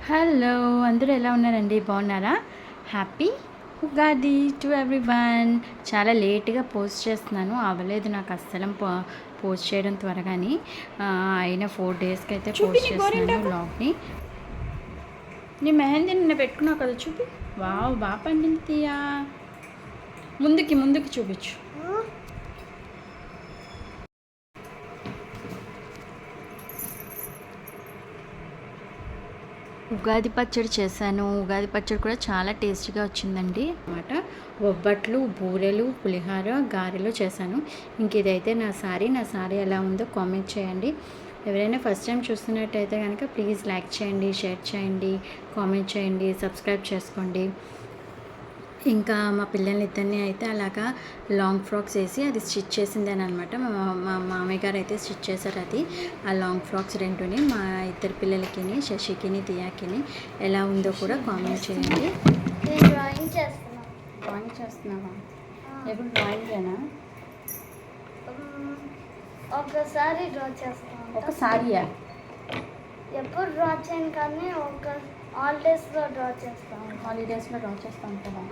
Hello అందరూ ఎలా ఉన్నారండి? బాగున్నారా? Happy Ugadi to everyone. చాలా లేట్గా పోస్ట్ చేస్తున్నాను, అవ్వలేదు నాకు అస్సలు పోస్ట్ చేయడం త్వరగాని. అయినా 4 డేస్కి అయితే పోస్ట్ చేస్తున్నాను వ్లాగ్ని. నీ మెహందీ నిన్న పెట్టుకున్నావు కదా, చూపి. వావ్, బాగా పండింది తీయా. ముందుకి ముందుకి చూపించు. ఉగాది పచ్చడి చేశాను. ఉగాది పచ్చడి కూడా చాలా టేస్టీగా వచ్చిందండి అన్నమాట. బొబ్బట్లు, బూరెలు, పులిహోర, గారెలు చేశాను. ఇంక ఇదైతే నా సారీ ఎలా ఉందో కామెంట్ చేయండి. ఎవరైనా ఫస్ట్ టైం చూస్తున్నట్టయితే కనుక ప్లీజ్ లైక్ చేయండి, షేర్ చేయండి, కామెంట్ చేయండి, సబ్స్క్రైబ్ చేసుకోండి. ఇంకా మా పిల్లలిద్దరిని అయితే అలాగా లాంగ్ ఫ్రాక్స్ వేసి అది స్టిచ్ చేసింది అని అనమాట. మా మామయ్య గారు అయితే స్టిచ్ చేశారు అది. ఆ లాంగ్ ఫ్రాక్స్ రెండుని మా ఇద్దరు పిల్లలకి, శశికిని, దియాకిని ఎలా ఉందో కూడా కామెంట్ చేయండి. డ్రాయింగ్ చేస్తున్నావా? ఎప్పుడు డ్రాయింగేనా? ఒకసారి డ్రా చేస్తాను. ఒకసారియా? ఎప్పుడు డ్రా చేయను, కానీ హాలిడేస్లో డ్రా చేస్తాను. హాలిడేస్లో డ్రా చేస్తాను కదా.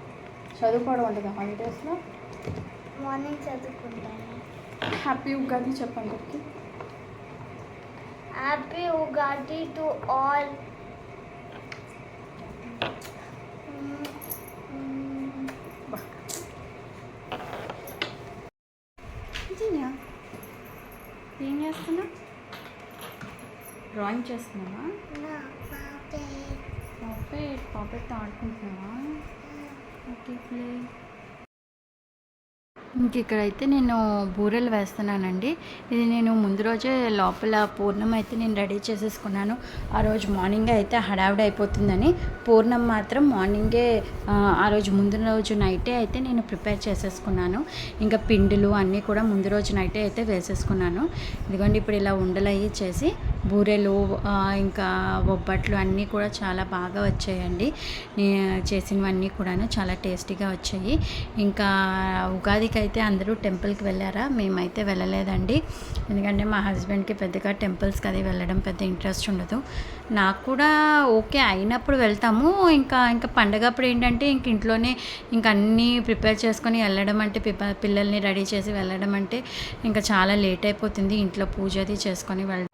చదువుకోవడం ఉంటుంది హాలిడేస్లో. మార్నింగ్ చదువుకుంటాను. హ్యాపీ ఉగాది చెప్పండి. Happy Ugadi to all. ఏం చేస్తున్నా? డ్రాయింగ్ చేస్తున్నావా? పాపెట్తో ఆడుకుంటున్నావా? Okay, play. ఇంక ఇక్కడైతే నేను బూరెలు వేస్తున్నానండి. ఇది నేను ముందు రోజే లోపల పూర్ణం అయితే నేను రెడీ చేసేసుకున్నాను. ఆ రోజు మార్నింగే అయితే హడావిడి అయిపోతుందని పూర్ణం మాత్రం మార్నింగే, ఆ రోజు ముందు రోజు నైటే అయితే నేను ప్రిపేర్ చేసేసుకున్నాను. ఇంకా పిండిలు అన్నీ కూడా ముందు రోజు నైటే అయితే వేసేసుకున్నాను. ఇదిగోండి, ఇప్పుడు ఇలా ఉండలు అయ్యి చేసి బూరెలు, ఇంకా బొబ్బట్లు అన్నీ కూడా చాలా బాగా వచ్చాయండి. చేసినవన్నీ కూడా చాలా టేస్టీగా వచ్చాయి. ఇంకా ఉగాదికి అయితే అందరూ టెంపుల్కి వెళ్ళారా? మేమైతే వెళ్ళలేదండి. ఎందుకంటే మా హస్బెండ్కి పెద్దగా టెంపుల్స్కి అది వెళ్ళడం పెద్ద ఇంట్రెస్ట్ ఉండదు. నాకు కూడా ఓకే అయినప్పుడు వెళ్తాము. ఇంకా పండగప్పుడు ఏంటంటే ఇంట్లోనే ఇంకా అన్నీ ప్రిపేర్ చేసుకొని వెళ్ళడం అంటే, పిల్లల్ని రెడీ చేసి వెళ్ళడం అంటే ఇంకా చాలా లేట్ అయిపోతుంది. ఇంట్లో పూజ అది చేసుకొని వెళ్ళడం.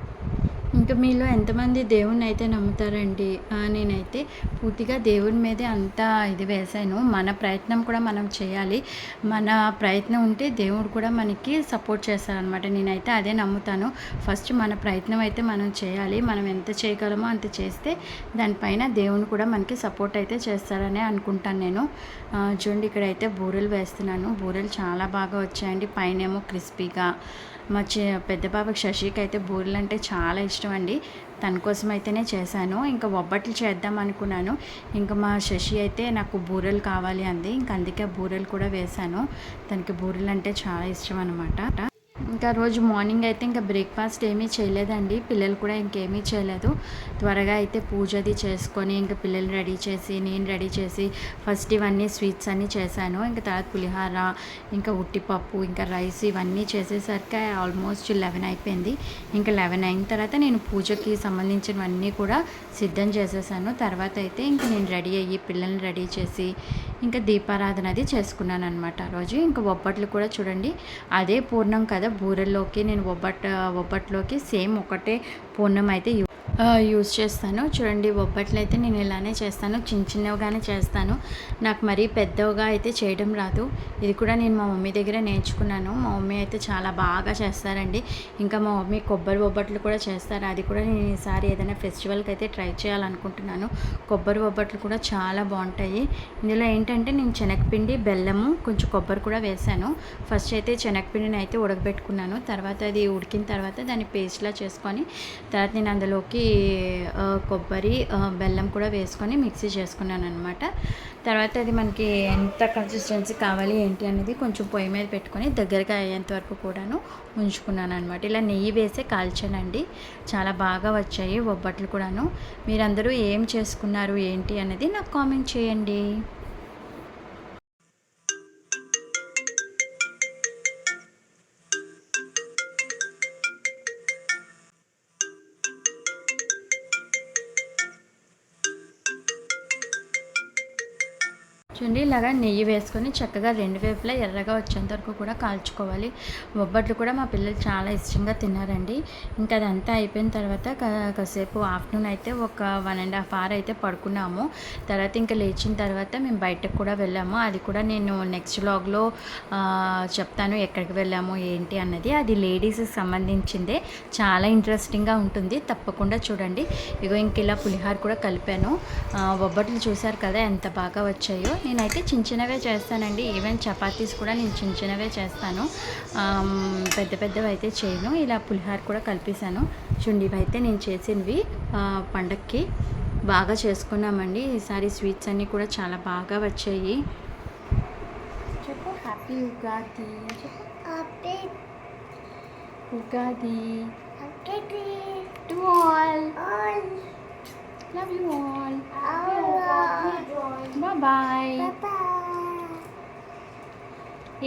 ఇంకా మీలో ఎంతమంది దేవుణ్ణి అయితే నమ్ముతారండి? నేనైతే పూర్తిగా దేవుని మీదే అంతా ఇది వేశాను. మన ప్రయత్నం కూడా మనం చేయాలి. మన ప్రయత్నం ఉంటే దేవుడు కూడా మనకి సపోర్ట్ చేస్తారనమాట. నేనైతే అదే నమ్ముతాను. ఫస్ట్ మన ప్రయత్నం అయితే మనం చేయాలి. మనం ఎంత చేయగలమో అంత చేస్తే దానిపైన దేవుని కూడా మనకి సపోర్ట్ అయితే చేస్తారనే అనుకుంటాను నేను. చూడండి, ఇక్కడైతే బూరెలు వేస్తున్నాను. బూరెలు చాలా బాగా వచ్చాయండి. పైనేమో క్రిస్పీగా. మా పెద్ద బాబుకి శశికి అయితే బూరెలు అంటే చాలా ఇష్టం అండి. తన కోసం అయితేనే చేశాను. ఇంకా బొబ్బట్లు చేద్దాం అనుకున్నాను. ఇంకా మా శశి అయితే నాకు బూరెలు కావాలి అంది. ఇంకా అందుకే బూరెలు కూడా వేశాను. తనకి బూరెలు అంటే చాలా ఇష్టం అనమాట. ఇంకా రోజు మార్నింగ్ అయితే ఇంకా బ్రేక్ఫాస్ట్ ఏమీ చేయలేదండి. పిల్లలు కూడా ఇంకేమీ చేయలేదు. త్వరగా అయితే పూజ అది చేసుకొని ఇంకా పిల్లలు రెడీ చేసి నేను రెడీ చేసి ఫస్ట్ ఇవన్నీ స్వీట్స్ అన్నీ చేశాను. ఇంకా తర్వాత పులిహార, ఇంకా ఉట్టిపప్పు, ఇంకా రైస్ ఇవన్నీ చేసేసరికి ఆల్మోస్ట్ 11 అయిపోయింది. ఇంకా 11 అయిన తర్వాత నేను పూజకి సంబంధించినవన్నీ కూడా సిద్ధం చేసేసాను. తర్వాత అయితే ఇంక నేను రెడీ అయ్యి పిల్లల్ని రెడీ చేసి ఇంకా దీపారాధన అది చేసుకున్నాను అనమాట. ఆ రోజు ఇంకా బొబ్బట్లు కూడా చూడండి, అదే పూర్ణం కదా బూరెల్లోకి, నేను బొబ్బట్లోకి సేమ్ ఒకటే పూర్ణం అయితే యూజ్ చేస్తాను. చూడండి, బొబ్బట్లు అయితే నేను ఇలానే చేస్తాను. చిన్నగానే చేస్తాను. నాకు మరీ పెద్దగా అయితే చేయడం రాదు. ఇది కూడా నేను మా మమ్మీ దగ్గర నేర్చుకున్నాను. మా మమ్మీ అయితే చాలా బాగా చేస్తారండి. ఇంకా మా మమ్మీ కొబ్బరి బొబ్బట్లు కూడా చేస్తారు. అది కూడా నేను ఈసారి ఏదైనా ఫెస్టివల్కి అయితే ట్రై చేయాలనుకుంటున్నాను. కొబ్బరి బొబ్బట్లు కూడా చాలా బాగుంటాయి. ఇందులో ఏంటంటే నేను శనగపిండి, బెల్లము, కొంచెం కొబ్బరి కూడా వేశాను. ఫస్ట్ అయితే శనగపిండిని అయితే ఉడకబెట్టుకున్నాను. తర్వాత అది ఉడికిన తర్వాత దాన్ని పేస్ట్లా చేసుకొని తర్వాత నేను అందులోకి కొబ్బరి, బెల్లం కూడా వేసుకొని మిక్సీ చేసుకున్నాను అనమాట. తర్వాత అది మనకి ఎంత కన్సిస్టెన్సీ కావాలి ఏంటి అనేది కొంచెం పొయ్యి మీద పెట్టుకొని దగ్గరగా అయ్యేంత వరకు కూడాను ఉంచుకున్నాను అనమాట. ఇలా నెయ్యి వేసే కాల్చానండి. చాలా బాగా వచ్చాయి బొబ్బట్లు కూడాను. మీరందరూ ఏం చేసుకున్నారు ఏంటి అనేది నాకు కామెంట్ చేయండి. చూడండి ఇలాగా నెయ్యి వేసుకొని చక్కగా రెండు వైపులా ఎర్రగా వచ్చేంత వరకు కూడా కాల్చుకోవాలి. బొబ్బట్లు కూడా మా పిల్లలు చాలా ఇష్టంగా తిన్నారండి. ఇంకా అదంతా అయిపోయిన తర్వాత కాసేపు ఆఫ్టర్నూన్ అయితే ఒక 1.5 hour అయితే పడుకున్నాము. తర్వాత ఇంకా లేచిన తర్వాత మేము బయటకు కూడా వెళ్ళాము. అది కూడా నేను నెక్స్ట్ వ్లాగ్లో చెప్తాను ఎక్కడికి వెళ్ళాము ఏంటి అన్నది. అది లేడీస్కి సంబంధించిందే, చాలా ఇంట్రెస్టింగ్గా ఉంటుంది, తప్పకుండా చూడండి. ఇగో ఇంక ఇలా పులిహార కూడా కలిపాను. బొబ్బట్లు చూసారు కదా ఎంత బాగా వచ్చాయో. నేనైతే చిన్నవే చేస్తానండి. ఈవెన్ చపాతీస్ కూడా నేను చిన్నవే చేస్తాను, పెద్ద పెద్దవి అయితే చేయను. ఇలా పులిహార కూడా కలిపేశాను. చూడండి ఇవైతే నేను చేసినవి పండక్కి బాగా చేసుకున్నామండి. ఈసారి స్వీట్స్ అన్నీ కూడా చాలా బాగా వచ్చాయి. చెప్పు హ్యాపీ ఉగాది. చెప్పు happy Ugadi Ugadi to all. All love you all. Bye bye. Bye.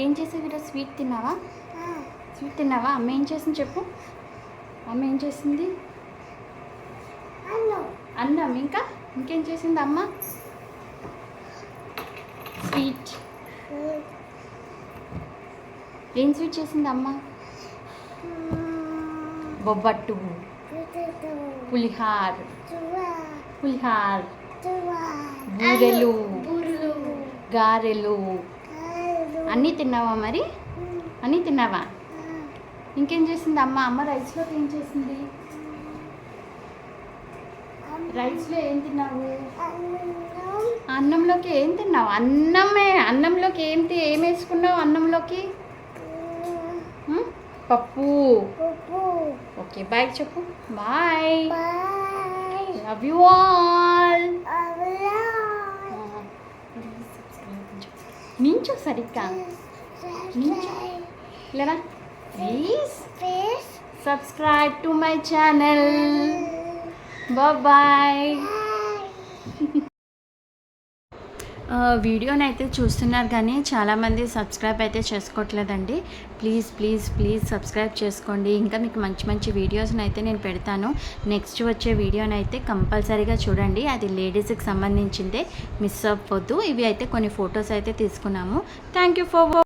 ఏం చేసేవి ఈరోజు? స్వీట్ తిన్నావా? స్వీట్ తిన్నావా? అమ్మ ఏం చేసింది చెప్పు. అమ్మ ఏం చేసింది? అన్నం. ఇంకా ఇంకేం చేసింది అమ్మ? స్వీట్. ఏం స్వీట్ చేసింది అమ్మ? బొబ్బట్టు, పులిహార్, బూరెలు, గారెలు అన్నీ తిన్నావా? మరి అన్నీ తిన్నావా? ఇంకేం చేసింది అమ్మ? అమ్మ రైస్లోకి ఏం చేసింది? రైస్లో ఏం తిన్నావు? అన్నంలోకి ఏం తిన్నావు? అన్నమే. అన్నంలోకి ఏం వేసుకున్నావు? అన్నంలోకి పప్పు. ఓకే బాయ్ చెప్పు. బాయ్. Love you all. నించో సరిగ్గా నించో. లేదా please subscribe to my channel. Bye. వీడియోని అయితే చూస్తున్నారు కానీ చాలామంది సబ్స్క్రైబ్ అయితే చేసుకోవట్లేదండి. ప్లీజ్ సబ్స్క్రైబ్ చేసుకోండి. ఇంకా మీకు మంచి మంచి వీడియోస్ని అయితే నేను పెడతాను. నెక్స్ట్ వచ్చే వీడియోని అయితే కంపల్సరీగా చూడండి. అది లేడీస్కి సంబంధించిందే, మిస్ అవ్వద్దు. ఇవి అయితే కొన్ని ఫొటోస్ అయితే తీసుకున్నాము. Thank you for